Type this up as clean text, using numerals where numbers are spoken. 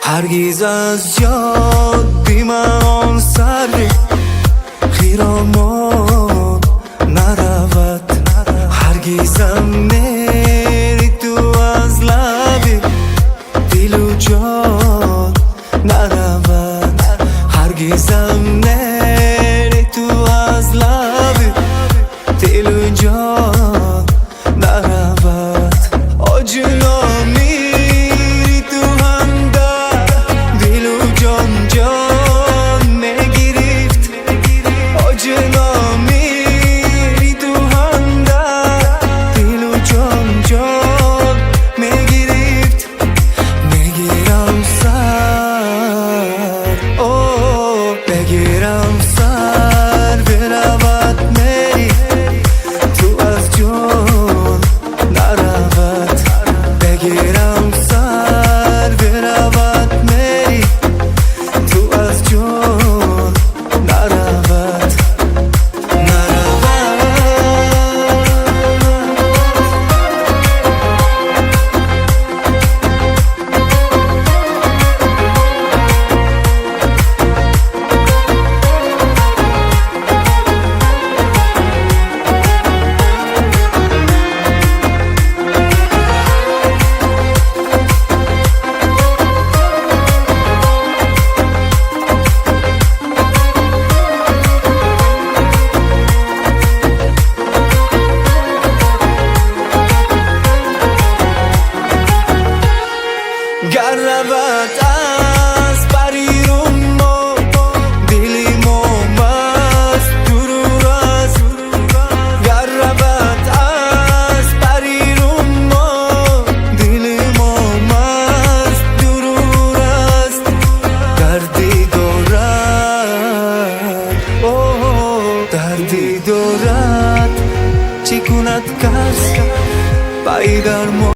هرگز از یاد بی من آن سر خیرامان نرود، هرگزم نری تو از لب دل و جان نرود، هرگزم نری تو از لب دل و جان نرود. آجنا میری تو همدر دل و جان جان نگرفت، آجنا میری تو همدر دل و جان جان نگرفت. نگیرم سر بگیرم سر برود میری تو از جان نرود، بگیرم سر برود میری تو از جان نرود. گر رود از بریرون ما دلی ما مست درور است، گر رود از بریرون ما دل ما مست درور است. دردی دارد دردی دارد چی کند کس پای در ما